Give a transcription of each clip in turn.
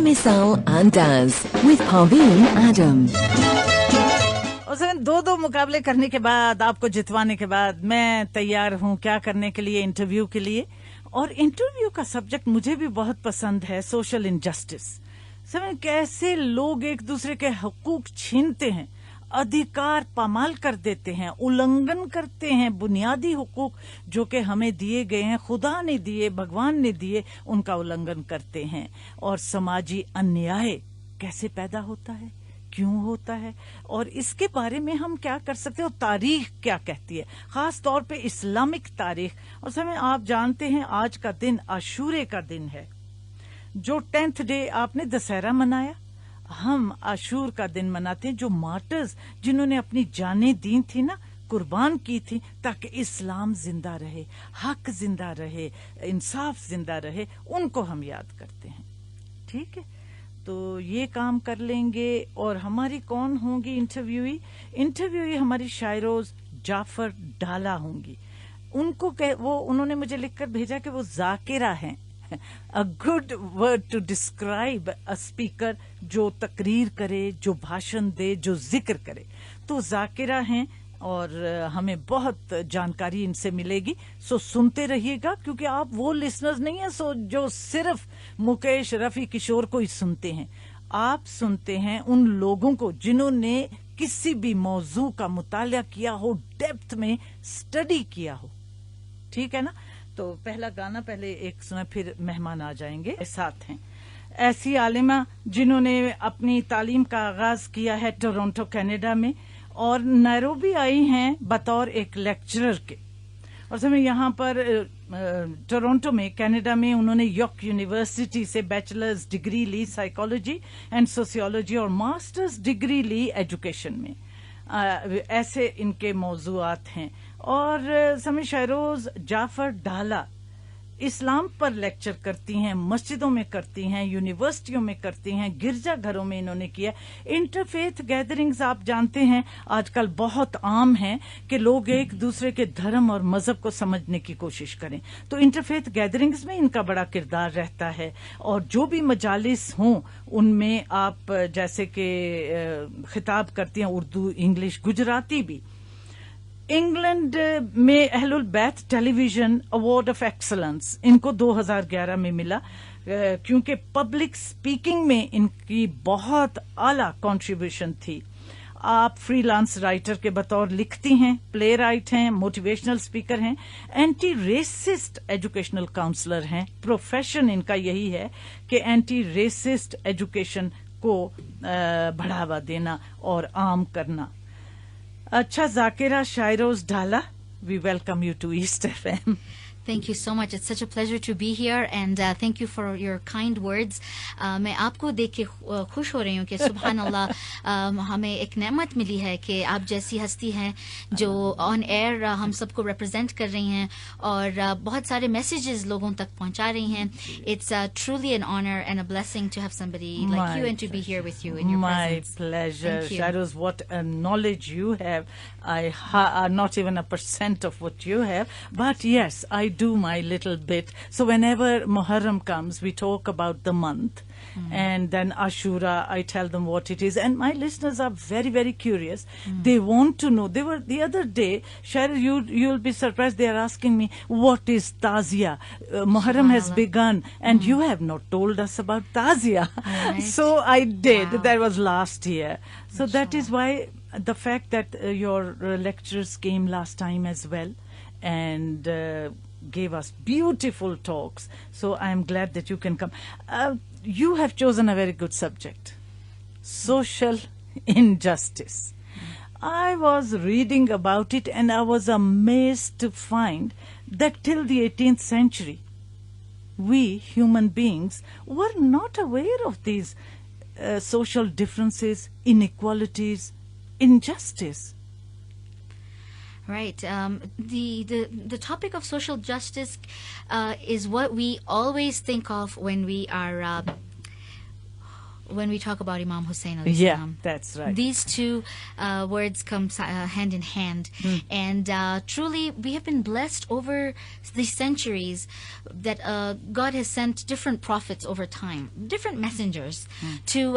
Misal Andaz with Parveen Adam. और दो मुकाबले करने के बाद, आपको जितवाने के बाद मैं तैयार हूं क्या करने के लिए, इंटरव्यू के लिए. और इंटरव्यू का सब्जेक्ट मुझे भी बहुत पसंद है, सोशल इनजस्टिस. समझ कैसे लोग एक दूसरे के हकूक छीनते हैं, अधिकार पामाल कर देते हैं, उल्लंघन करते हैं, बुनियादी हुकूक जो कि हमें दिए गए हैं, खुदा ने दिए, भगवान ने दिए, उनका उल्लंघन करते हैं. और समाजी अन्याय कैसे पैदा होता है, क्यों होता है, और इसके बारे में हम क्या कर सकते हैं, और तारीख क्या कहती है, खास तौर पे इस्लामिक तारीख. और समय आप जानते हैं आज का दिन आशूरे का दिन है. जो 10th डे आपने दशहरा मनाया, हम आशूर का दिन मनाते हैं. जो मार्टर्स जिन्होंने अपनी जानें दी थी ना, कुर्बान की थी ताकि इस्लाम जिंदा रहे, हक जिंदा रहे, इंसाफ जिंदा रहे, उनको हम याद करते हैं. ठीक है, तो ये काम कर लेंगे. और हमारी कौन होंगी इंटरव्यूई हमारी शायरोज जाफर डाला होंगी. उनको उन्होंने मुझे लिखकर भेजा कि वो जाकिरा हैं. A good word to describe a speaker जो तकरीर करे, जो भाषण दे, जो जिक्र करे. तो जाकिरा हैं और हमें बहुत जानकारी इनसे मिलेगी. सो सुनते रहिएगा, क्योंकि आप वो लिसनर्स नहीं हैं जो सिर्फ मुकेश, रफी, किशोर को ही सुनते हैं. आप सुनते हैं उन लोगों को जिन्होंने किसी भी मौजू का मुताला किया हो, डेप्थ में स्टडी किया हो. ठीक है ना. तो पहला गाना पहले एक सुना, फिर मेहमान आ जाएंगे. साथ हैं ऐसी आलिमा जिन्होंने अपनी तालीम का आगाज किया है टोरंटो कनाडा में, और नैरोबी आई हैं बतौर एक लेक्चरर के. और समय यहाँ पर टोरंटो में, कनाडा में, उन्होंने यॉर्क यूनिवर्सिटी से बैचलर्स डिग्री ली साइकोलॉजी एंड सोशियोलॉजी, और मास्टर्स डिग्री ली एजुकेशन में. ऐसे इनके मौजूआत हैं. और समय शहरोज जाफर डाला इस्लाम पर लेक्चर करती हैं, मस्जिदों में करती हैं, यूनिवर्सिटियों में करती हैं, गिरजा घरों में इन्होंने किया. इंटरफेथ गैदरिंग्स आप जानते हैं आजकल बहुत आम हैं कि लोग एक दूसरे के धर्म और मजहब को समझने की कोशिश करें. तो इंटरफेथ गैदरिंग्स में इनका बड़ा किरदार रहता है. और जो भी मजालिस हों उनमें आप जैसे कि खिताब करती हैं उर्दू, इंग्लिश, गुजराती भी. इंग्लैंड में अहलुल बैत टेलीविजन अवार्ड ऑफ एक्सलेंस इनको 2011 में मिला, क्योंकि पब्लिक स्पीकिंग में इनकी बहुत आला कंट्रीब्यूशन थी. आप फ्रीलांस राइटर के बतौर लिखती हैं, प्ले राइट हैं, मोटिवेशनल स्पीकर हैं, एंटी रेसिस्ट एजुकेशनल काउंसलर हैं. प्रोफेशन इनका यही है कि एंटी रेसिस्ट एजुकेशन को बढ़ावा देना और आम करना. अच्छा, जाकिरा शायरोज डाला, we welcome you to East FM. Thank you so much. It's such a pleasure to be here, and thank you for your kind words. मैं आपको देख के खुश हो रही हूँ कि सुभान अल्लाह हमें एक नेमत मिली है कि आप जैसी हस्ती हैं जो ऑन एयर हम सबको रिप्रेजेंट कर रही हैं और बहुत सारे मैसेजेस लोगों तक पहुँचा रही हैं. It's truly an honor and a blessing to have somebody like you and to be here with you in your presence. My pleasure. Shairoz, what a knowledge you have. I not even a % of what you have, but yes, I do my little bit. So whenever Muharram comes, we talk about the month. And then Ashura, I tell them what it is. And my listeners are very, very curious. They want to know. They were the other day, Shair, you'll be surprised. They are asking me, what is Tazia? Muharram has begun, and you have not told us about Tazia. Right. So I did. Wow. That was last year. So that is why the fact that your lecturers came last time as well, and gave us beautiful talks. So I am glad that you can come. You have chosen a very good subject, social injustice. I was reading about it and I was amazed to find that till the 18th century, we human beings were not aware of these social differences, inequalities, injustice. Right. The topic of social justice is what we always think of when we are when we talk about Imam Hussein alayhi Yeah, salam. that's right. These two words come hand in hand. And truly, we have been blessed over the centuries that God has sent different prophets over time, different messengers, to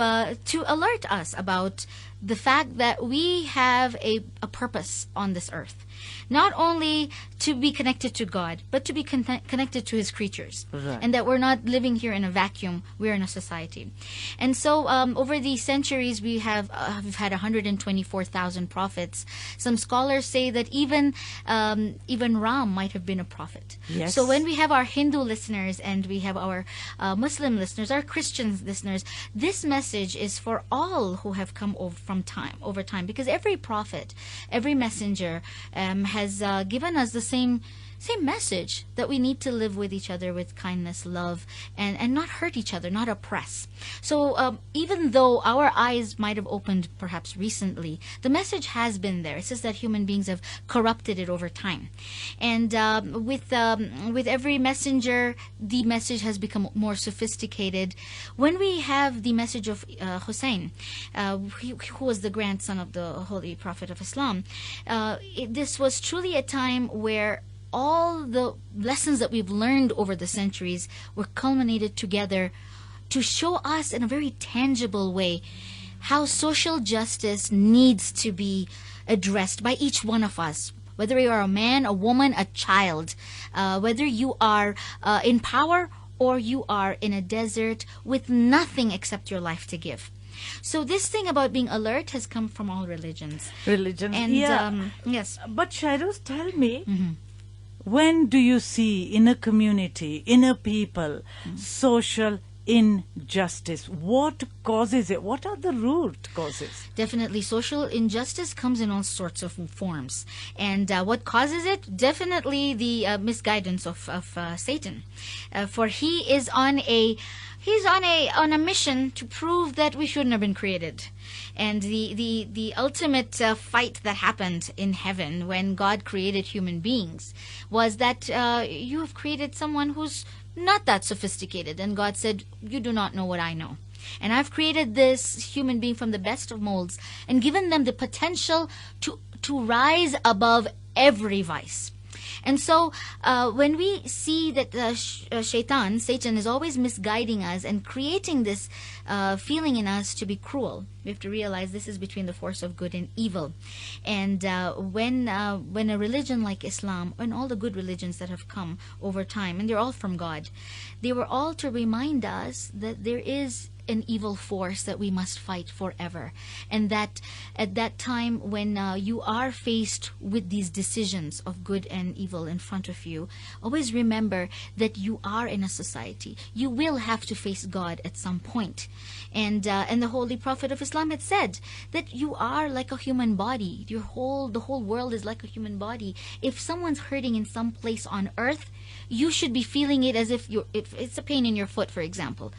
alert us about the fact that we have a purpose on this earth. Not only to be connected to God, but to be connected to His creatures. Right. And that we're not living here in a vacuum, we're in a society. And so over the centuries, we've had 124,000 prophets. Some scholars say that even Ram might have been a prophet. Yes. So when we have our Hindu listeners and we have our Muslim listeners, our Christian listeners, this message is for all who have come over time, because every prophet, every messenger has given us the same message, that we need to live with each other with kindness, love, and not hurt each other, not oppress. So even though our eyes might have opened perhaps recently, the message has been there. It's just that human beings have corrupted it over time. And with every messenger, the message has become more sophisticated. When we have the message of Hussein, who was the grandson of the Holy Prophet of Islam, this was truly a time where all the lessons that we've learned over the centuries were culminated together to show us in a very tangible way how social justice needs to be addressed by each one of us. Whether you are a man, a woman, a child, whether you are in power or you are in a desert with nothing except your life to give. So this thing about being alert has come from all religions. And yeah. Yes. But Shairoz, tell me, when do you see in a community, in a people, social injustice? What causes it? What are the root causes? Definitely, social injustice comes in all sorts of forms. And what causes it? Definitely the misguidance of Satan. For he is on a mission to prove that we shouldn't have been created. And the ultimate fight that happened in heaven when God created human beings was that you have created someone who's not that sophisticated. And God said, you do not know what I know. And I've created this human being from the best of molds and given them the potential to rise above every vice. And so when we see that Satan is always misguiding us and creating this feeling in us to be cruel, we have to realize this is between the force of good and evil. And when a religion like Islam, and all the good religions that have come over time, and they're all from God, they were all to remind us that there is an evil force that we must fight forever. And that at that time when you are faced with these decisions of good and evil in front of you, always remember that you are in a society. You will have to face God at some point. And the Holy Prophet of Islam had said that you are like a human body. The whole world is like a human body. If someone's hurting in some place on earth, you should be feeling it as if it's a pain in your foot, for example.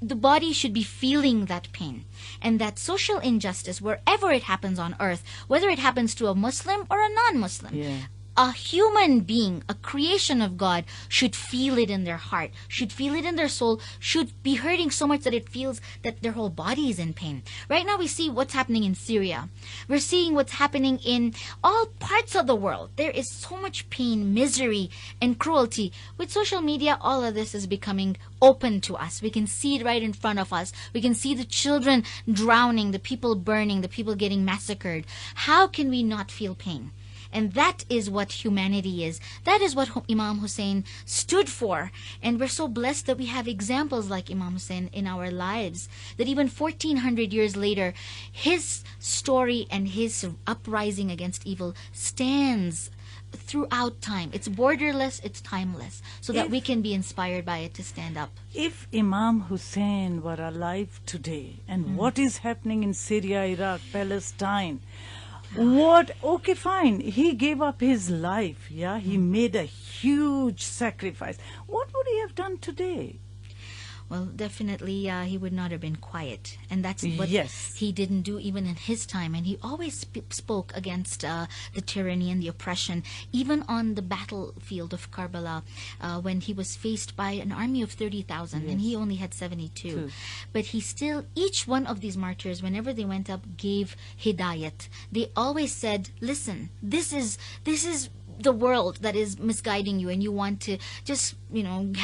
The body should be feeling that pain. And that social injustice, wherever it happens on earth, whether it happens to a Muslim or a non-Muslim, a human being, a creation of God, should feel it in their heart, should feel it in their soul, should be hurting so much that it feels that their whole body is in pain. Right now we see what's happening in Syria. We're seeing what's happening in all parts of the world. There is so much pain, misery, and cruelty. With social media, all of this is becoming open to us. We can see it right in front of us. We can see the children drowning, the people burning, the people getting massacred. How can we not feel pain? And that is what humanity is. That is what Imam Hussein stood for. And we're so blessed that we have examples like Imam Hussein in our lives, that even 1400 years later, his story and his uprising against evil stands throughout time. It's borderless, it's timeless, so that we can be inspired by it to stand up. If Imam Hussein were alive today, and what is happening in Syria, Iraq, Palestine, okay, fine, he gave up his life, he made a huge sacrifice. What would he have done today? Well, definitely he would not have been quiet. And that's what Yes. he didn't do even in his time. And he always spoke against the tyranny and the oppression, even on the battlefield of Karbala, when he was faced by an army of 30,000 and he only had 72. True. But he still, each one of these martyrs, whenever they went up, gave hidayat. They always said, listen, this is the world that is misguiding you, and you want to just,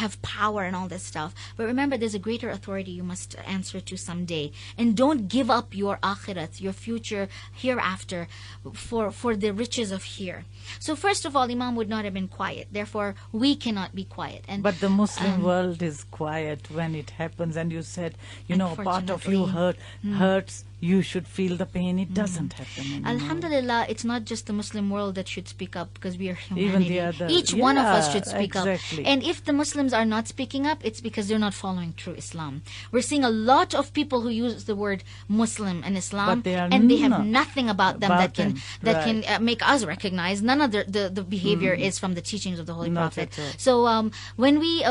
have power and all this stuff. But remember, there's a greater authority you must answer to someday. And don't give up your akhirat, your future hereafter, for the riches of here. So first of all, Imam would not have been quiet. Therefore, we cannot be quiet. And But the Muslim world is quiet when it happens, and you said, a part of you hurts. You should feel the pain. It doesn't happen anymore. Alhamdulillah, it's not just the Muslim world that should speak up, because we are humanity. Even the other. Each one of us should speak exactly. up. And if the Muslims are not speaking up, it's because they're not following true Islam. We're seeing a lot of people who use the word Muslim and Islam, But they are and they have not nothing about them about that them. can make us recognize. None of the behavior is from the teachings of the Holy Not Prophet. at all. So when we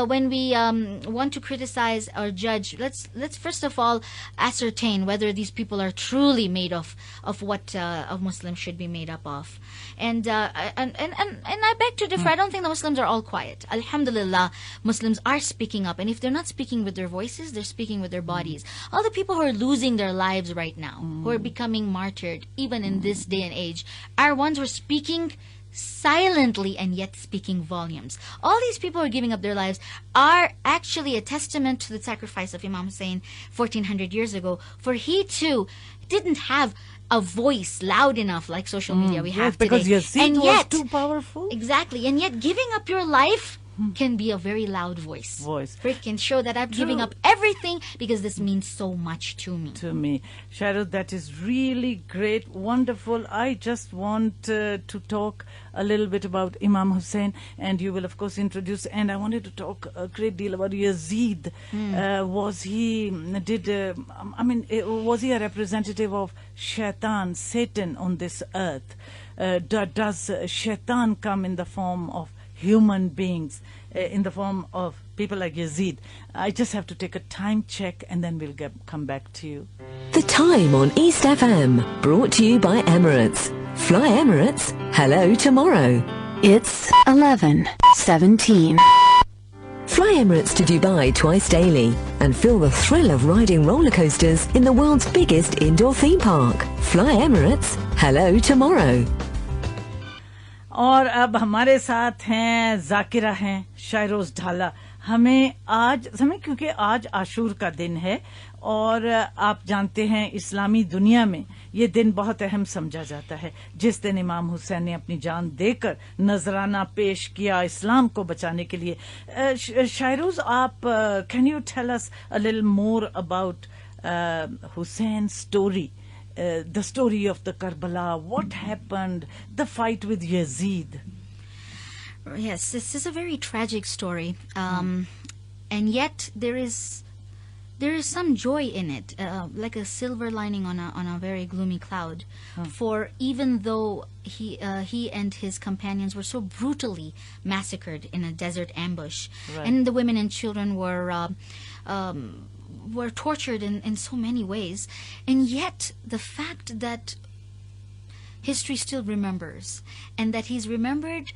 want to criticize or judge, let's first of all ascertain whether these people are truly made of what a Muslim should be made up of. And I beg to differ. I don't think the Muslims are all quiet. Alhamdulillah, Muslims are speaking up, and if they're not speaking with their voices, they're speaking with their bodies. All the people who are losing their lives right now, who are becoming martyred, even in this day and age, are ones who are speaking silently and yet speaking volumes. All these people who are giving up their lives are actually a testament to the sacrifice of Imam Hussein 1400 years ago, for he too didn't have a voice loud enough like social media we have because today. Yazid was too powerful. Exactly. And yet giving up your life can be a very loud voice. For it can show that I'm giving up everything because this means so much to me. Shahruz, that is really great, wonderful. I just want to talk a little bit about Imam Hussein, and you will of course introduce, and I wanted to talk a great deal about Yazid. Was he a representative of Shaitan, Satan on this earth? Does Shaitan come in the form of human beings, in the form of people like Yazid? I just have to take a time check, and then we'll come back to you. The Time on East FM, brought to you by Emirates. Fly Emirates, hello tomorrow. It's 11:17. Fly Emirates to Dubai twice daily and feel the thrill of riding roller coasters in the world's biggest indoor theme park. Fly Emirates, hello tomorrow. اور اب ہمارے ساتھ ہیں ذاکرہ ہیں شائروز ڈھالا. ہمیں کیونکہ آج عاشور کا دن ہے، اور آپ جانتے ہیں اسلامی دنیا میں یہ دن بہت اہم سمجھا جاتا ہے، جس دن امام حسین نے اپنی جان دے کر نذرانہ پیش کیا اسلام کو بچانے کے لیے. شائروز، آپ can you tell us a little more about Hussein's story? The story of the Karbala, what happened, the fight with Yazid. Yes, this is a very tragic story, and yet there is some joy in it, like a silver lining on a very gloomy cloud. For even though he and his companions were so brutally massacred in a desert ambush, and the women and children were tortured in so many ways, and yet the fact that history still remembers, and that he's remembered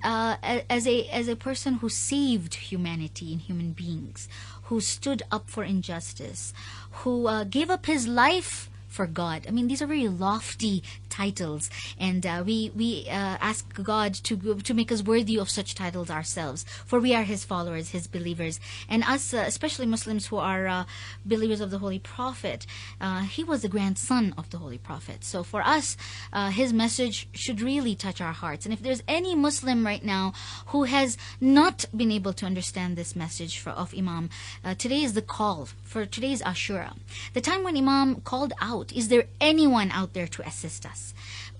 as a person who saved humanity and human beings, who stood up for injustice, who gave up his life for God. I mean, these are very lofty titles, and we ask God to make us worthy of such titles ourselves, for we are His followers, His believers, and us, especially Muslims who are believers of the Holy Prophet. He was the grandson of the Holy Prophet, so for us, his message should really touch our hearts. And if there's any Muslim right now who has not been able to understand this message of Imam, today is the call for today's Ashura, the time when Imam called out, is there anyone out there to assist us?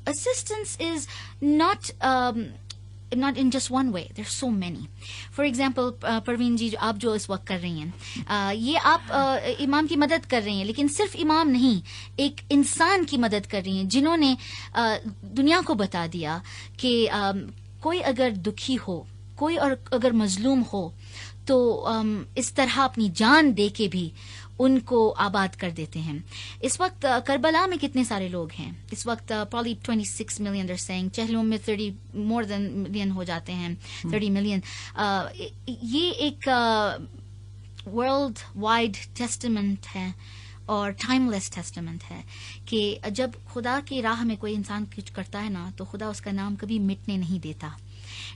Assistance is not in just one way. There's so many. For example, Parveen ji, آپ جو اس وقت کر رہی ہیں، یہ آپ امام کی مدد کر رہی ہیں، لیکن صرف امام نہیں، ایک انسان کی مدد کر رہی ہیں جنہوں نے دنیا کو بتا دیا کہ کوئی اگر دکھی ہو، کوئی اگر مظلوم ہو، तो इस तरह अपनी जान दे के भी उनको आबाद कर देते हैं. इस वक्त करबला में कितने सारे लोग हैं इस वक्त? probably 26 million they're saying. चहलों में 30 more than million हो जाते हैं, 30 million. ये एक वर्ल्ड वाइड टेस्टामेंट है और टाइमलेस टेस्टामेंट है कि जब खुदा की राह में कोई इंसान कुछ करता है ना, तो खुदा उसका नाम कभी मिटने नहीं देता.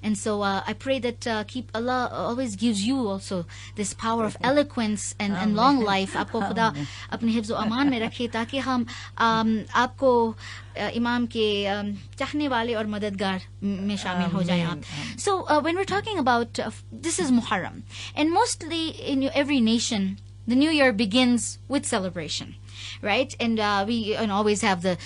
And so I pray that Allah always gives you also this power of eloquence and long life. आपको खुदा अपने हिफ्ज़ व अमान में रखे ताकि हम आपको इमाम के चाहने वाले और मददगार में शामिल हो जाएं आप. So when we're talking about this is Muharram, and mostly in every nation the new year begins with celebration, right? And we always have the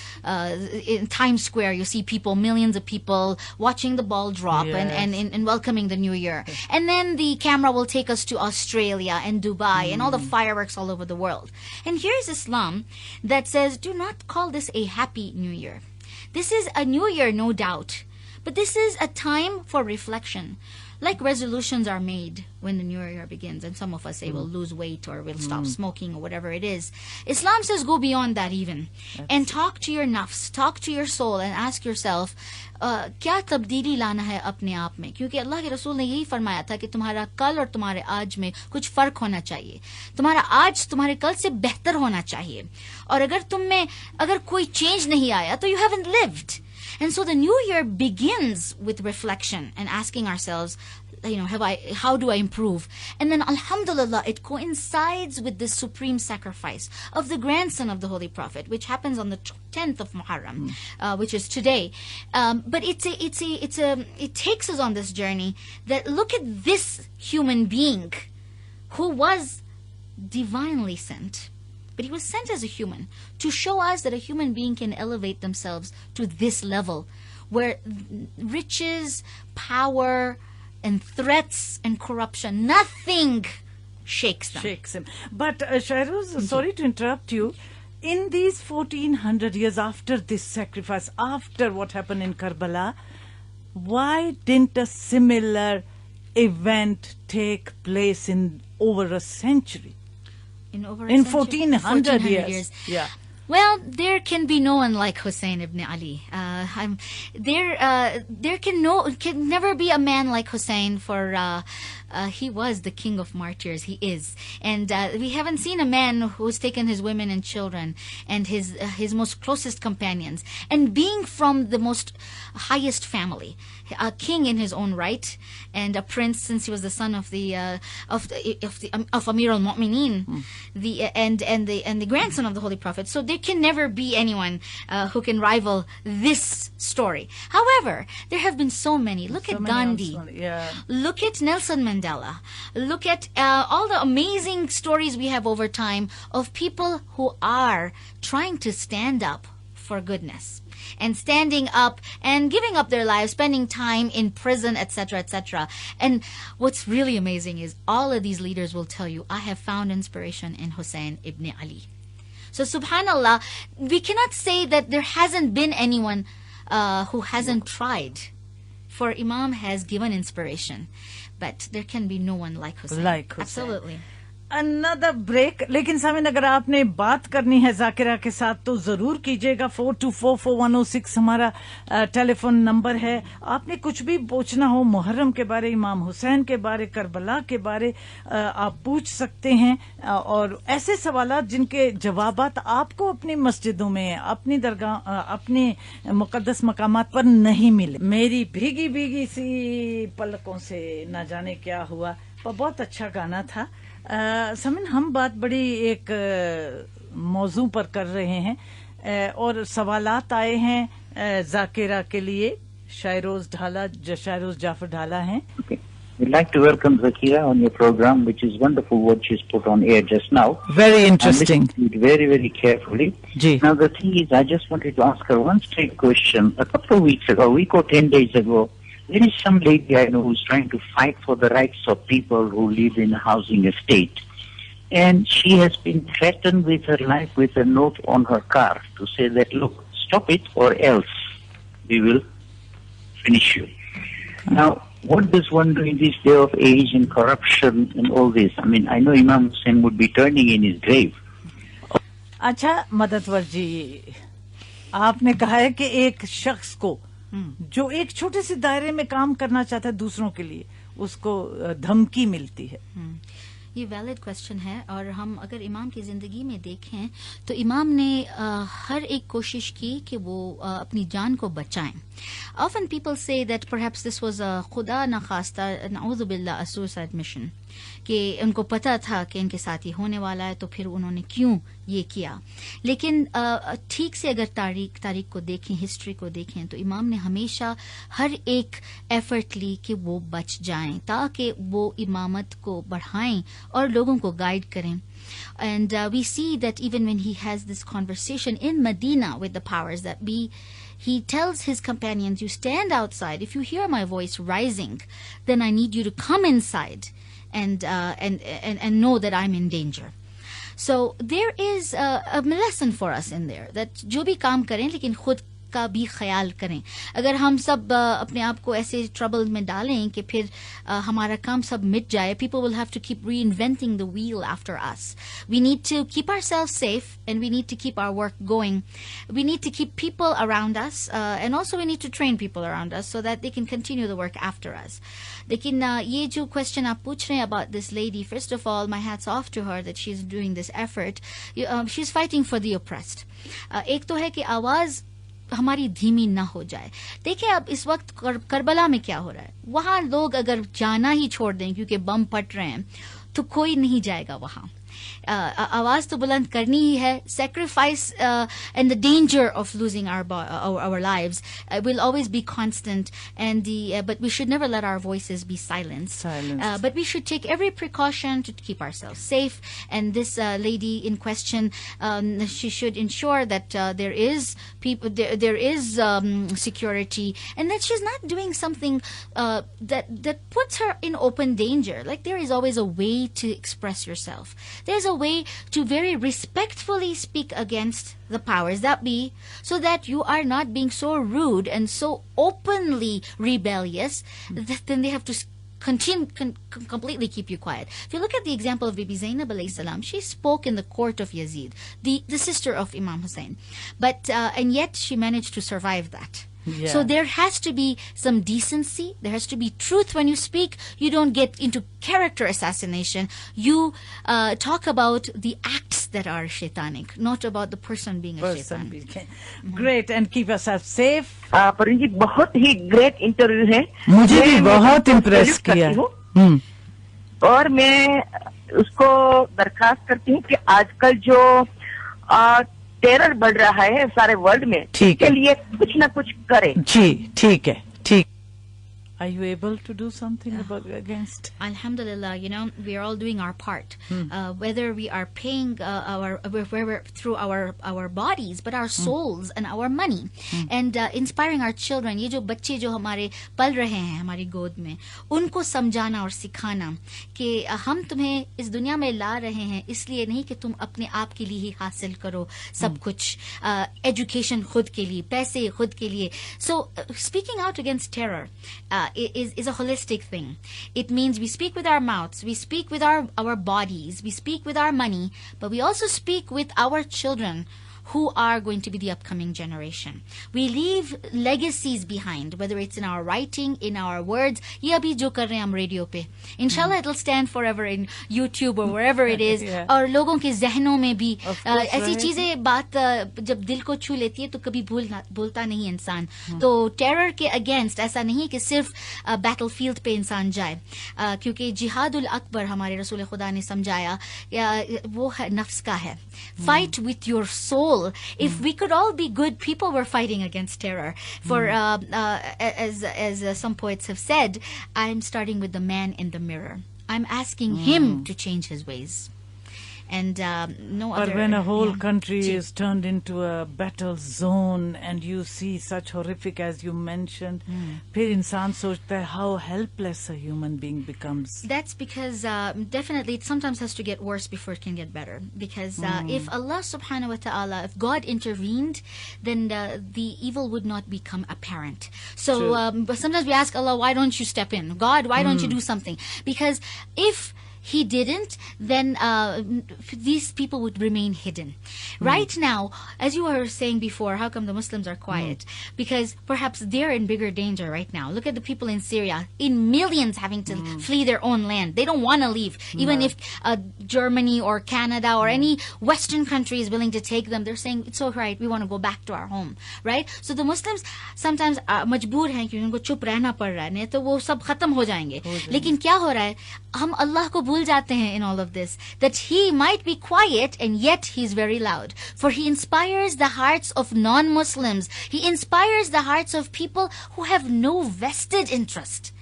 in Times Square you see people, millions of people watching the ball drop. Yes. and welcoming the new year. Yes. And then the camera will take us to Australia and Dubai and all the fireworks all over the world. And here's Islam that says, do not call this a happy new year. This is a new year, no doubt, but this is a time for reflection. Like resolutions are made when the new year begins, and some of us say we'll lose weight or we'll stop smoking or whatever it is. Islam says go beyond that even. And talk to your nafs, talk to your soul and ask yourself, क्या तब्दीली लाना है अपने आप में? क्योंकि अल्लाह के रसूल ने यही फरमाया था कि तुम्हारा कल और तुम्हारे आज में कुछ फर्क होना चाहिए. तुम्हारा आज तुम्हारे कल से बेहतर होना चाहिए. और अगर तुम में अगर कोई चेंज नहीं आया तो you haven't lived. And so the new year begins with reflection and asking ourselves, how do I improve? And then alhamdulillah, it coincides with the supreme sacrifice of the grandson of the Holy Prophet, which happens on the 10th of Muharram, which is today. But it takes us on this journey that look at this human being who was divinely sent. But he was sent as a human to show us that a human being can elevate themselves to this level where riches, power, and threats and corruption, nothing shakes them. Shakes him. But Shairoz, sorry to interrupt you. In these 1400 years after this sacrifice, after what happened in Karbala, why didn't a similar event take place in over a century? In 1400 years. Yeah. Well, there can be no one like Hussein ibn Ali. There can never be a man like Hussein, for he was the king of martyrs. He is, and we haven't seen a man who's taken his women and children and his most closest companions, and being from the most highest family, a king in his own right, and a prince since he was the son of Amir al-Mu'mineen, and the grandson of the Holy Prophet. So there can never be anyone who can rival this story. However, there have been so many. Look at Gandhi. Look at Nelson Mandela. Look at all the amazing stories we have over time of people who are trying to stand up for goodness, and standing up and giving up their lives, spending time in prison, etc., etc. And what's really amazing is all of these leaders will tell you, I have found inspiration in Hussein ibn Ali. So subhanallah, we cannot say that there hasn't been anyone who hasn't tried, for Imam has given inspiration, but there can be no one like Hussein. Absolutely. Another break. लेकिन सामिन, अगर आपने बात करनी है जाकिरा के साथ तो जरूर कीजिएगा. 42444106 हमारा टेलीफोन नंबर है. आपने कुछ भी पूछना हो मुहर्रम के बारे, इमाम हुसैन के बारे, करबला के बारे, आप पूछ सकते हैं. और ऐसे सवालात जिनके जवाबात आपको अपनी मस्जिदों में, अपनी दरगाह, अपने मुकद्दस मकामात पर नहीं मिले. मेरी भीगी भीगी सी पलकों से न जाने क्या हुआ, वो बहुत अच्छा गाना था. समिन, हम बात बड़ी एक मौजू पर कर रहे हैं और सवालात आए हैं जाकिरा के लिए. शायरोज जाफर ढाला हैं. We'd like to welcome Zakira on your program, which is wonderful what she's put on air just now. Very interesting. Very, very carefully. Ji. Now the thing is, I just wanted to ask her one straight question. A couple of weeks ago, a week or 10 days ago, there is some lady I know who's trying to fight for the rights of people who live in a housing estate. And she has been threatened with her life with a note on her car to say that, look, stop it or else we will finish you. Now, what does one do in this day of age and corruption and all this? I mean, I know Imam Hussain would be turning in his grave. अच्छा मददवर जी, आपने कहा है कि एक शख्स को जो एक छोटे से दायरे में काम करना चाहता है दूसरों के लिए, उसको धमकी मिलती है. ये वैलिड क्वेश्चन है, और हम अगर इमाम की जिंदगी में देखें तो इमाम ने हर एक कोशिश की कि वो अपनी जान को बचाएं. Often people say that perhaps this was a खुदा न खास्ता नऊज़ु बिल्लाह a suicide mission, कि उनको पता था कि इनके साथ ये होने वाला है, तो फिर उन्होंने क्यों ये किया. लेकिन ठीक से अगर तारीख को देखें, हिस्ट्री को देखें, तो इमाम ने हमेशा हर एक एफर्ट ली कि वो बच जाएं, ताकि वो इमामत को बढ़ाएं और लोगों को गाइड करें. And we see that even when he has this conversation in Medina with the powers that be, he tells his companions, you stand outside. If you hear my voice rising, then I need you to come inside and know that I'm in danger. So there is a lesson for us in there, that जो भी काम करें लेकिन खुद का भी ख्याल करें. अगर हम सब अपने आप को ऐसे ट्रबल में डालें कि फिर हमारा काम सब मिट जाए, people will have to keep reinventing the wheel after us. We need to keep ourselves safe, and we need to keep our work going. We need to keep people around us, and also we need to train people around us so that they can continue the work after us. लेकिन ये जो question आप पूछ रहे हैं about this lady, first of all, my hats off to her that she's doing this effort. She's fighting for the oppressed. एक तो है कि आवाज हमारी धीमी ना हो जाए. देखिए अब इस वक्त करबला में क्या हो रहा है, वहां लोग अगर जाना ही छोड़ दें क्योंकि बम फट रहे हैं, तो कोई नहीं जाएगा वहां. आवाज तो बुलंद करनी ही है. Sacrifice and the danger of losing our lives will always be constant, and but we should never let our voices be silenced. But we should take every precaution to keep ourselves safe. And this lady in question, she should ensure that there is security, and that she's not doing something that puts her in open danger. Like, there is always a way to express yourself. There's a way to very respectfully speak against the powers that be, so that you are not being so rude and so openly rebellious that then they have to completely keep you quiet. If you look at the example of Bibi Zainab alayhi salam, she spoke in the court of Yazid, the sister of Imam Hussain, but and yet she managed to survive that. Yeah. So there has to be some decency. There has to be truth when you speak. You don't get into character assassination. You talk about the acts that are shaitanic, not about the person being a shaitan. Great, and keep yourself safe. परिन जी, बहुत ही great interview है. मुझे भी बहुत impress किया. और मैं उसको दरखास्त करती हूँ कि आजकल जो टेरर बढ़ रहा है सारे वर्ल्ड में, इसके लिए कुछ ना कुछ करें. जी, ठीक है, ठीक. Are you able to do something against? Alhamdulillah, we are all doing our part. Whether we are paying through our bodies, but our souls and our money, and inspiring our children. ये जो बच्चे जो हमारे पल रहे हैं हमारी गोद में, उनको समझाना और सिखाना कि हम तुम्हें इस दुनिया में ला रहे हैं इसलिए नहीं कि तुम अपने आप के लिए ही हासिल करो सब कुछ. एजुकेशन खुद के लिए, पैसे खुद के लिए. So speaking out against terror is a holistic thing. It means we speak with our mouths, we speak with our bodies, we speak with our money, but we also speak with our children, who are going to be the upcoming generation. We leave legacies behind, whether it's in our writing, in our words. ये अभी जो कर रहे हैं हम radio पे, इंशाल्लाह it'll stand forever in YouTube or wherever it is. और लोगों के जहनों में भी ऐसी चीजें बात जब दिल को छू लेती है तो कभी भूलता नहीं इंसान. तो टेरर के अगेंस्ट ऐसा नहीं कि सिर्फ बैटल फील्ड पे इंसान जाए, क्योंकि जिहादुल अकबर हमारे रसूल खुदा ने समझाया वो नफ्स का है. Fight with your soul. If we could all be good people, we're fighting against terror. For as some poets have said, I'm starting with the man in the mirror. I'm asking him to change his ways. and no But other. when a whole yeah. country G. is turned into a battle zone and you see such horrific as you mentioned, پھر انسان سوچتا ہے how helpless a human being becomes. That's because definitely it sometimes has to get worse before it can get better. Because if Allah subhanahu wa ta'ala, if God intervened, then the evil would not become apparent. So but sometimes we ask Allah, why don't you step in? God, why don't you do something? Because if He didn't, then these people would remain hidden. Right now, as you were saying before, how come the Muslims are quiet? Because perhaps they're in bigger danger right now. Look at the people in Syria, in millions having to flee their own land. They don't want to leave. Even if Germany or Canada or any Western country is willing to take them, they're saying, it's all right, we want to go back to our home. Right? So the Muslims sometimes مجبور ہیں کہ ان کو چپ رہنا پڑ رہا ہے, نہیں تو وہ سب ختم ہو جائیں گے. لیکن کیا ہو رہا ہے, ہم اللہ کو بھول جاتے ہیں in all of this, that He might be quiet and yet He's very loud. For He inspires the hearts of non-Muslims. He inspires the hearts of people who have no vested interest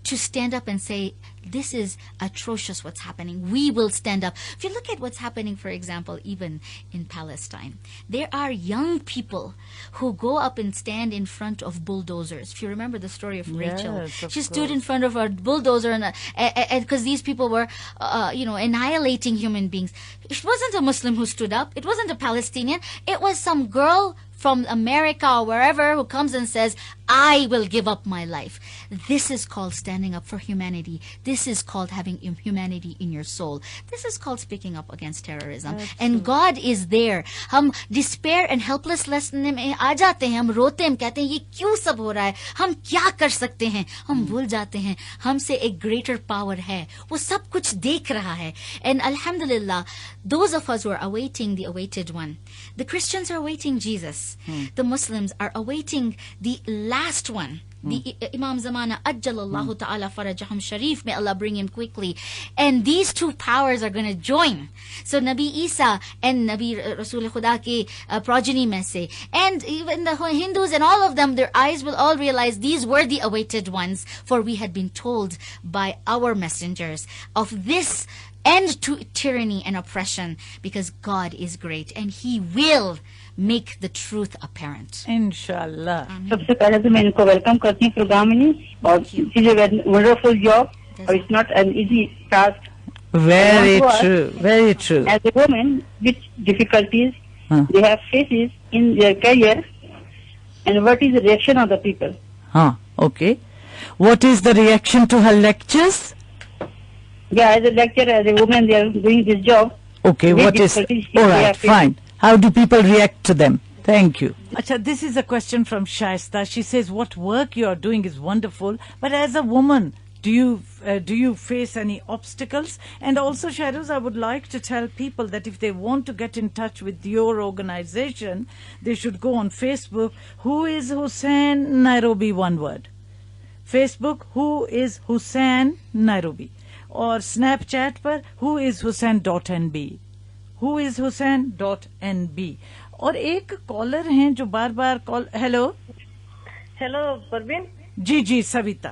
to stand up and say, this is atrocious what's happening. We will stand up. If you look at what's happening, for example, even in Palestine, there are young people who go up and stand in front of bulldozers. If you remember the story of Rachel, she stood in front of a bulldozer, and because these people were, annihilating human beings. It wasn't a Muslim who stood up. It wasn't a Palestinian. It was some girl from America or wherever who comes and says, I will give up my life. This is called standing up for humanity. This is called having humanity in your soul. This is called speaking up against terrorism. And God is there. ہم despair and helplessness میں آ جاتے ہیں, ہم روتے ہیں, ہم کہتے ہیں یہ کیوں سب ہو رہا ہے, ہم کیا کر سکتے ہیں. ہم بھول جاتے ہیں ہم سے ایک greater power ہے, وہ سب کچھ دیکھ رہا ہے. And alhamdulillah, those of us who are awaiting the awaited one, the Christians are awaiting Jesus. The Muslims are awaiting the last one, the Imam Zamana, Ajjalallahu ta'ala farajahum sharif, may Allah bring him quickly. And these two powers are going to join. So Nabi Isa and Nabi Rasul Khuda ke progeny mein se, and even the Hindus and all of them, their eyes will all realize these were the awaited ones, for we had been told by our messengers of this end to tyranny and oppression, because God is great and He will make the truth apparent. Inshallah. سب سے پہلے تو میں ان کو welcome کرتی ہوں program میں, اور it is a wonderful job, اور it's not an easy task. Very true, very true. As a woman with difficulties they have faces in their career, and what is the reaction of the people? Okay. What is the reaction to her lectures? Yeah, as a lecturer, as a woman, they are doing this job. Okay, what is... All right, fine. How do people react to them? Thank you. Acha, this is a question from Shaista. She says, what work you are doing is wonderful, but as a woman, do you face any obstacles? And also, Shahruz, I would like to tell people that if they want to get in touch with your organization, they should go on Facebook. Who is Hussein Nairobi? One word. Facebook, who is Hussein Nairobi? اور snap chat پر whoishussain.nb, whoishussain.nb. اور ایک collar ہیں جو بار بار کال. Hello Parveen. جی سویتا.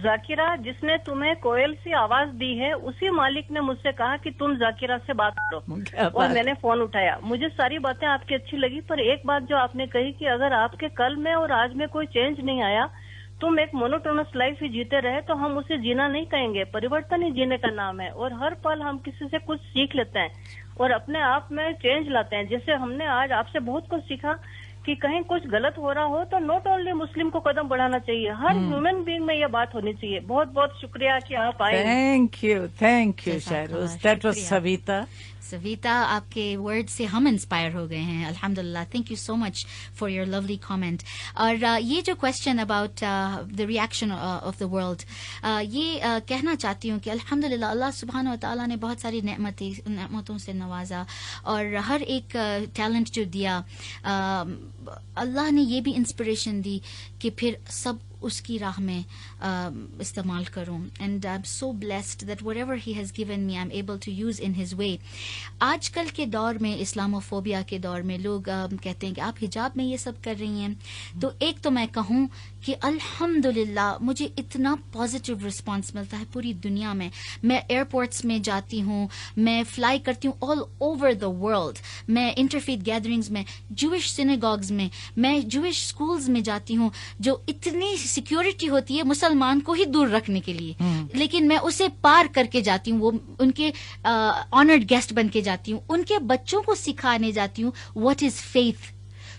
ذاکرہ, جس نے تمہیں کوئل سے آواز دی ہے اسی مالک نے مجھ سے کہا کہ تم ذاکرہ سے بات کرو, اور میں نے فون اٹھایا. مجھے ساری باتیں آپ کی اچھی لگی, پر ایک بات جو آپ نے کہی کہ اگر آپ کے کل میں اور آج میں کوئی چینج نہیں آیا, تم ایک مونوٹونس لائف ہی جیتے رہے, تو ہم اسے جینا نہیں کہیں گے. پریورتن ہی جینے کا نام ہے, اور ہر پل ہم کسی سے کچھ سیکھ لیتے ہیں اور اپنے آپ میں چینج لاتے ہیں. جیسے ہم نے آج آپ سے بہت کچھ سیکھا کہ کہیں کچھ غلط ہو رہا ہو تو ناٹ اونلی مسلم کو قدم بڑھانا چاہیے, ہر ہیومن بینگ میں یہ بات ہونی چاہیے. بہت بہت شکریہ کہ آپ آئے. Thank you Shahroz. That was Savita. Savita, آپ کے ورڈ سے ہم انسپائر ہو گئے ہیں الحمدللہ. Thank you so much for your lovely comment. اور یہ جو question about the reaction of the world, یہ کہنا چاہتی ہوں کہ الحمدللہ اللہ سبحانہ و تعالیٰ نے بہت ساری نعمتوں سے نوازا, اور ہر ایک ٹیلنٹ جو دیا, اللہ نے یہ بھی انسپریشن دی کہ پھر سب اس کی راہ میں استعمال کروں. And I am so blessed that whatever he has given me I am able to use in his way. آج کل کے دور میں اسلاموفوبیا کے دور میں لوگ کہتے ہیں کہ آپ حجاب میں یہ سب کر رہی ہیں. تو ایک تو میں کہوں کہ الحمدللہ مجھے اتنا پازیٹیو رسپانس ملتا ہے پوری دنیا میں. میں ایئرپورٹس میں جاتی ہوں, میں فلائی کرتی ہوں آل اوور دا ورلڈ. میں انٹرفیتھ گیدرنگز میں, جوش سینیگاگز میں جوش اسکولز میں جاتی ہوں جو اتنی سیکیورٹی ہوتی ہے مسلمان کو ہی دور رکھنے کے لیے, لیکن میں اسے پار کر کے جاتی ہوں. وہ ان کے آنرڈ گیسٹ بن کے جاتی ہوں, ان کے بچوں کو سکھانے جاتی ہوں واٹ از فیتھ.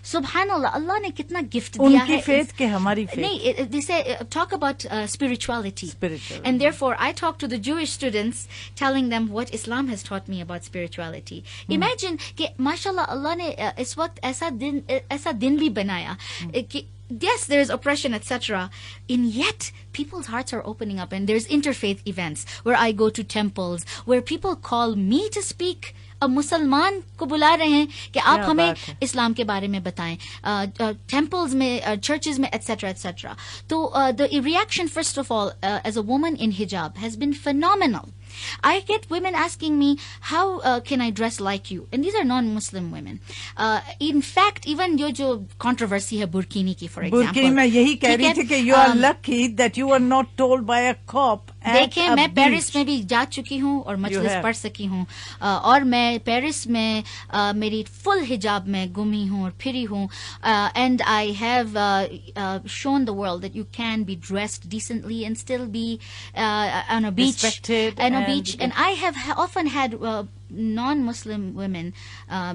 سبحان اللہ, اللہ نے کتنا گفٹ دیا ہے. ان کی فیتھ کہ ہماری فیتھ نہیں, this talk about spirituality, and therefore I talk to the Josh students telling them what Islam has taught me about spirituality. Imagine کہ ماشاء اللہ اللہ نے اس وقت ایسا دن بھی بنایا کہ yes, there is oppression, etc. And yet, people's hearts are opening up, and there's interfaith events where I go to temples, where people call me to speak. اب مسلمان کو بلا رہے ہیں کہ آپ ہمیں اسلام کے بارے میں بتائیں, ٹیمپلز میں, چرچز میں, ایٹسٹرا ایٹسٹرا. تو the reaction, first of all, as a woman in hijab has been phenomenal. I get women asking me, how can I dress like you? And these are non-Muslim women. In fact, even جو controversy ہے burkini کی, for example. Burkini میں یہی کہہ رہی تھی کہ you are lucky that you were not told by a cop. دیکھیں, میں پیرس میں بھی جا چکی ہوں اور مجلس پڑھ سکی ہوں, اور میں پیرس میں میری فل حجاب میں گھومی ہوں اور پھری ہوں. And I have shown the world that you can be dressed decently and still be on a beach. And I have often had non-Muslim women,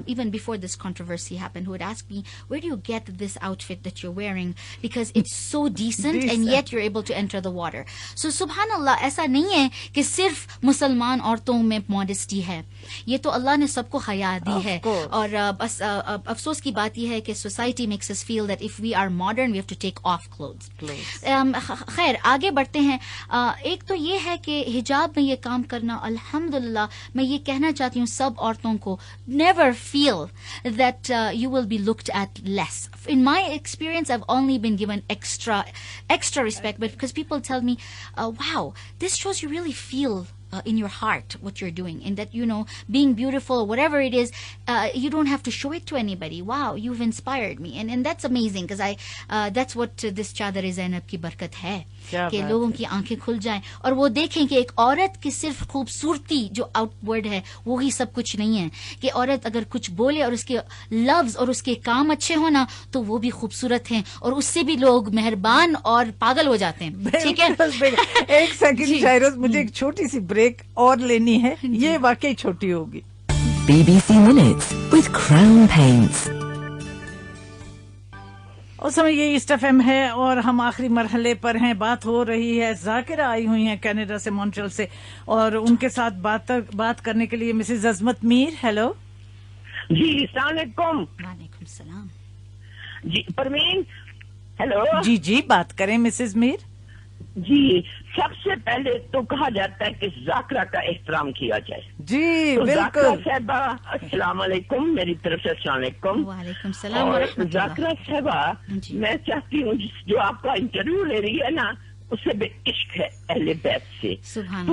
even before this controversy happened, who would ask me, where do you get this outfit that you're wearing? Because it's so decent and yet you're able to enter the water. So subhanallah, ایسا نہیں ہے کہ صرف مسلمان عورتوں میں modesty ہے, یہ تو اللہ نے سب کو حیا دی ہے. اور بس افسوس کی بات یہ ہے کہ society makes us feel that if we are modern we have to take off clothes. خیر, آگے بڑھتے ہیں. ایک تو یہ ہے کہ حجاب میں یہ کام کرنا, الحمدللہ میں یہ کہنا چاہتی ہوں سب عورتوں کو, never feel that you will be looked at less. In my experience, I've only been given extra respect, but because people tell me, wow, this shows you really feel in your heart what you're doing, and that, you know, being beautiful or whatever it is, you don't have to show it to anybody. Wow, you've inspired me, and that's amazing, because that's what this Chadar-e-Zainab ki barkat hai, کہ لوگوں کی آنکھیں کھل جائیں اور وہ دیکھیں کہ ایک عورت کی صرف خوبصورتی جو آؤٹ ورڈ ہے وہی سب کچھ نہیں ہے, کہ عورت اگر کچھ بولے اور اس کے لفظ اور اس کے کام اچھے ہونا تو وہ بھی خوبصورت ہیں, اور اس سے بھی لوگ مہربان اور پاگل ہو جاتے ہیں. ٹھیک ہے, ایک سیکنڈ شاہروز, مجھے ایک چھوٹی سی بریک اور لینی ہے, یہ واقعی چھوٹی ہوگی. BBC Minutes with Crown Paints. اس سمے یہ ایسٹ ایف ایم ہے اور ہم آخری مرحلے پر ہیں. بات ہو رہی ہے, ذاکرہ آئی ہوئی ہیں کینیڈا سے, مونٹریل سے, اور ان کے ساتھ بات کرنے کے لیے مسز عظمت میر. ہیلو جی, السلام علیکم. وعلیکم السلام. جی پروین, ہیلو. جی بات کریں مسز میر. جی, سب سے پہلے تو کہا جاتا ہے کہ ذاکرہ کا احترام کیا جائے. جی بالکل. ذاکرہ بالکل. صاحبہ السلام علیکم, میری طرف سے السلام علیکم. وعلیکم السلام. اور ذاکرہ صاحبہ, میں چاہتی ہوں جو آپ کا انٹرویو لے رہی ہے نا, اس سے بے عشق ہے اہل بیت سے.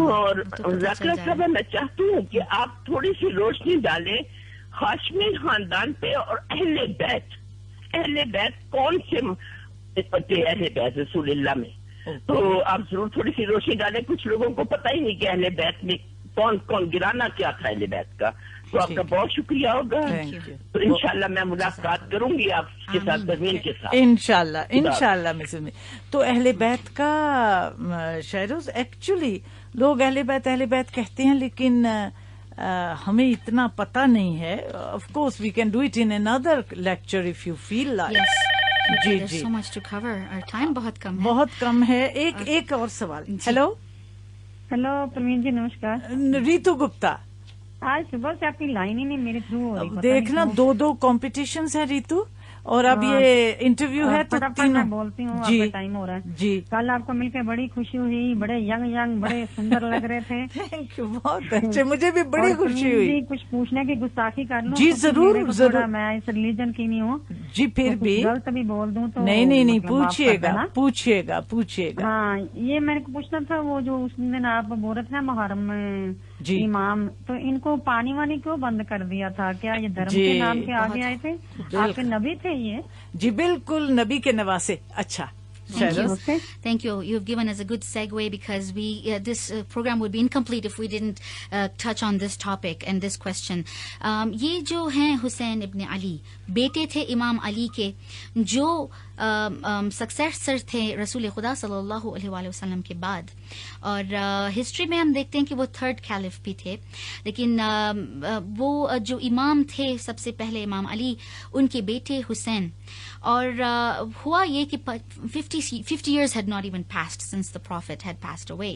اور ذاکرہ صاحبہ, میں چاہتی ہوں کہ آپ تھوڑی سی روشنی ڈالیں ہاشمی خاندان پہ اور اہل بیت. اہل بیت کون سے اہل بیت رسول اللہ میں, تو آپ ضرور تھوڑی سی روشنی ڈالیں. کچھ لوگوں کو پتہ ہی نہیں کہ اہل بیت میں کون کون گرانا کیا تھا اہل بیت کا. تو آپ کا بہت شکریہ ہوگا. تو انشاءاللہ میں ملاقات کروں گی آپ کے ساتھ, پروین کے ساتھ, انشاءاللہ مسز میر. تو اہل بیت کا شہروز, ایکچولی لوگ اہل بیت کہتے ہیں, لیکن ہمیں اتنا پتہ نہیں ہے. Of course we can do it in another lecture if you feel like. جی so much to cover, our time بہت کم ہے. ایک اور سوال. ہیلو پروین جی, نمسکار. ریتو گپتا, آج صبح سے آپ کی لائن ہی نہیں میرے تھرو ہو رہی. دیکھنا 2 کمپٹیشنز ہیں ریتو, اور اب یہ انٹرویو ہے تو میں بولتی ہوں. جی ٹائم ہو رہا ہے. جی کل آپ کو مل کے بڑی خوشی ہوئی, بڑے ینگ بڑے سندر لگ رہے تھے. تھینک یو, بہت اچھے, مجھے بھی بڑی خوشی ہوئی. کچھ پوچھنے کی گستاخی کر لوں؟ جی ضرور ضرور. میں اس ریلیجن کی نہیں ہوں جی, پھر بھی غلط بھی بول دوں تو نہیں پوچھیے گا. ہاں, یہ میں نے پوچھنا تھا, وہ جو اس دن آپ بول رہے تھے محرم میں جی امام, تو ان کو پانی وانی کیوں بند کر دیا تھا؟ کیا یہ دھرم کے نام کے آگے آئے تھے؟ آپ کے نبی تھے یہ؟ جی بالکل, نبی کے نواسے. اچھا, Thank you. You've given us a good segue because this program would be incomplete if we didn't touch on this topic and this question. یہ جو ہیں حسین ابن علی, بیٹے تھے امام علی کے, جو سکسیسر تھے رسول خدا صلی اللہ علیہ وآلہ وسلم کے بعد, اور ہسٹری میں ہم دیکھتے ہیں کہ وہ تھرڈ کیلف بھی تھے, لیکن وہ جو امام تھے سب سے پہلے امام علی, ان کے بیٹے حسین. اور ہوا یہ کہ 50 years had not even passed since the prophet had passed away.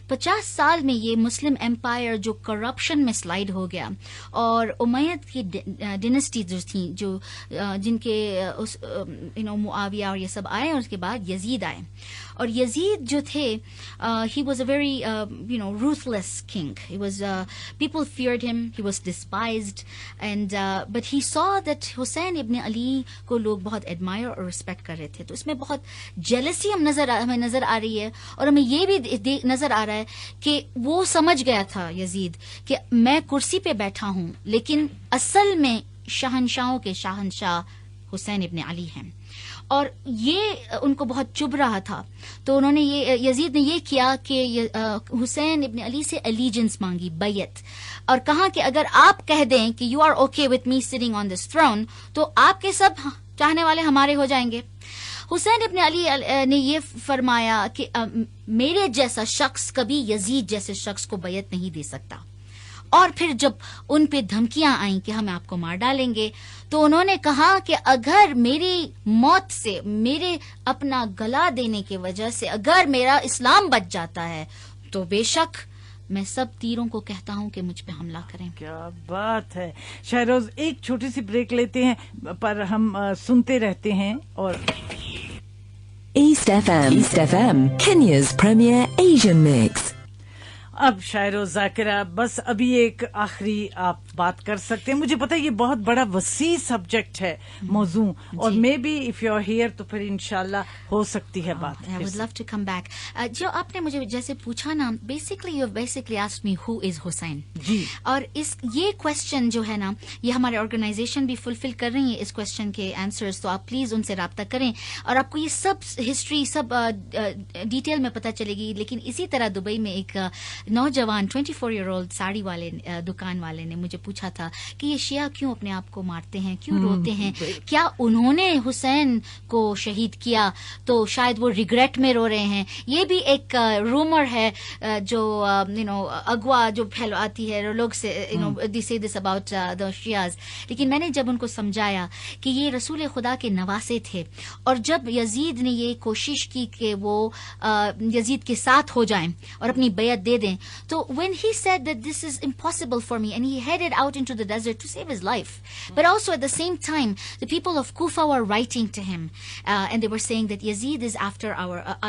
50 سال میں یہ مسلم امپائر جو کرپشن میں سلائڈ ہو گیا, اور امید کی ڈینسٹی جو تھیں, جو جن کے معاویہ اور یہ سب آئے, اور اس کے بعد یزید آئے. اور یزید جو تھے, he was a very ruthless king. He was people feared him, he was despised, and but he saw that حسین ابن علی کو لوگ بہت ایڈمائر اور ریسپیکٹ کر رہے تھے. تو اس میں بہت جیلسی ہمیں نظر آ رہی ہے, اور ہمیں یہ بھی نظر آ رہا ہے کہ وہ سمجھ گیا تھا یزید کہ میں کرسی پہ بیٹھا ہوں, لیکن اصل میں شہنشاہوں کے شہنشاہ حسین ابن علی ہیں. اور یہ ان کو بہت چبھ رہا تھا, تو انہوں نے یزید نے یہ کیا کہ حسین ابن علی سے الیجنس مانگی, بیعت, اور کہا کہ اگر آپ کہہ دیں کہ you are okay with me sitting on this throne, تو آپ کے سب چاہنے والے ہمارے ہو جائیں گے. حسین ابن علی نے یہ فرمایا کہ میرے جیسا شخص کبھی یزید جیسے شخص کو بیعت نہیں دے سکتا. اور پھر جب ان پہ دھمکیاں آئیں کہ ہم آپ کو مار ڈالیں گے, تو انہوں نے کہا کہ اگر میری موت سے, میرے اپنا گلا دینے کی وجہ سے اگر میرا اسلام بچ جاتا ہے, تو بے شک میں سب تیروں کو کہتا ہوں کہ مجھ پہ حملہ کریں. کیا بات ہے. شہروز, ایک چھوٹی سی بریک لیتے ہیں, پر ہم سنتے رہتے ہیں. اور East FM, Kenya's premier Asian mix. اب شاعر و ذاکرہ, بس ابھی ایک آخری آپ بات کر سکتے ہیں. مجھے پتا یہ بہت بڑا وسیع سبجیکٹ ہے, موضوع, اور maybe if you are here تو پھر انشاءاللہ ہو سکتی ہے بات. I would love to come back. جو آپ نے مجھے جیسے پوچھا نا, basically you basically asked me who is حسین. جی, اور یہ کوشچن جو ہے نا, یہ ہمارے آرگنائزیشن بھی فلفل کر رہی ہے اس کوشچن کے آنسرز, تو آپ پلیز ان سے رابطہ کریں, اور آپ کو یہ سب ہسٹری سب ڈیٹیل میں پتہ چلے گی. لیکن اسی طرح دبئی میں ایک نوجوان 24-year-old ساڑی والے دکان والے نے مجھے پوچھا تھا کہ یہ شیعہ کیوں اپنے آپ کو مارتے ہیں, کیوں روتے ہیں, کیا انہوں نے حسین کو شہید کیا تو شاید وہ ریگریٹ میں رو رہے ہیں. یہ بھی ایک رومر ہے جو اغوا جو پھیلاتی ہے لوگ سے, they say this about the Shias. لیکن میں نے جب ان کو سمجھایا کہ یہ رسول خدا کے نواسے تھے, اور جب یزید نے یہ کوشش کی کہ وہ یزید کے ساتھ ہو جائیں اور اپنی بیعت دے دیں, تو when he said that this is impossible for me, and he headed out into the desert to save his life, but also at the same time the people of Kufa were writing to him, and they were saying that Yazid is after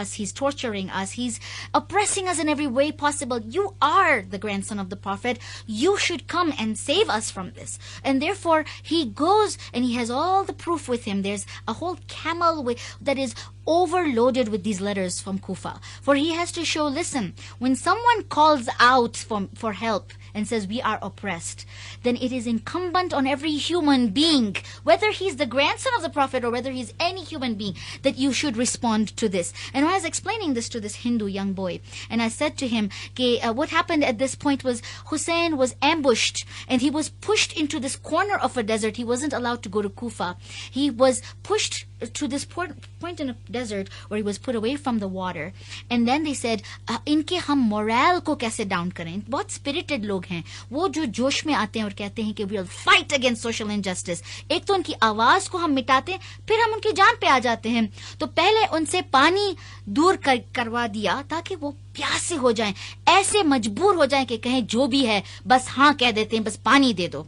us, he's torturing us, he's oppressing us in every way possible. You are the grandson of the prophet, you should come and save us from this. And therefore he goes and he has all the proof with him. There's a whole camel that is overloaded with these letters from Kufa, for he has to show, listen, when someone calls out for help and says we are oppressed, then it is incumbent on every human being, whether he's the grandson of the prophet or whether he's any human being, that you should respond to this. And I was explaining this to this Hindu young boy, and I said to him, what happened at this point was Hussein was ambushed and he was pushed into this corner of a desert. He wasn't allowed to go to Kufa. He was pushed to this point in a desert where he was put away from the water. And then they said, inke hum morale ko kaise down karen? Bahut spirited log hain, wo jo josh mein aate hain aur kehte hain ki we will fight against social injustice. Ek to unki awaaz ko hum mitate hain, phir hum unki jaan pe aa jate hain. To pehle unse pani دور کروا دیا تاکہ وہ پیاسے ہو جائیں, ایسے مجبور ہو جائیں کہ کہیں جو بھی ہے بس ہاں کہہ دیتے ہیں, بس پانی دے دو.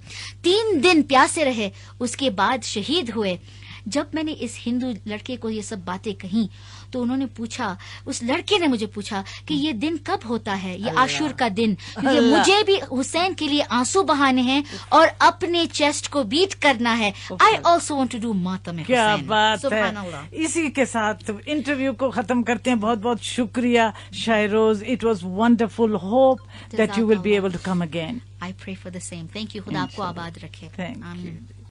3 دن پیاسے رہے, اس کے بعد شہید ہوئے. جب میں نے اس ہندو لڑکے کو یہ سب باتیں کہیں تو انہوں نے پوچھا, اس لڑکے نے مجھے پوچھا کہ یہ دن کب ہوتا ہے, یہ عاشور کا دن, یہ مجھے بھی حسین کے لیے آنسو بہانے ہیں اور اپنے چیسٹ کو بیٹ کرنا ہے. I also want to do ماتم حسین. کیا بات ہے. اللہ. اسی کے ساتھ انٹرویو کو ختم کرتے ہیں. بہت بہت شکریہ Shairoz. It was wonderful. Hope that you will be able to come again. I pray for the same. Thank you. خدا آپ کو آباد رکھے. Thank you.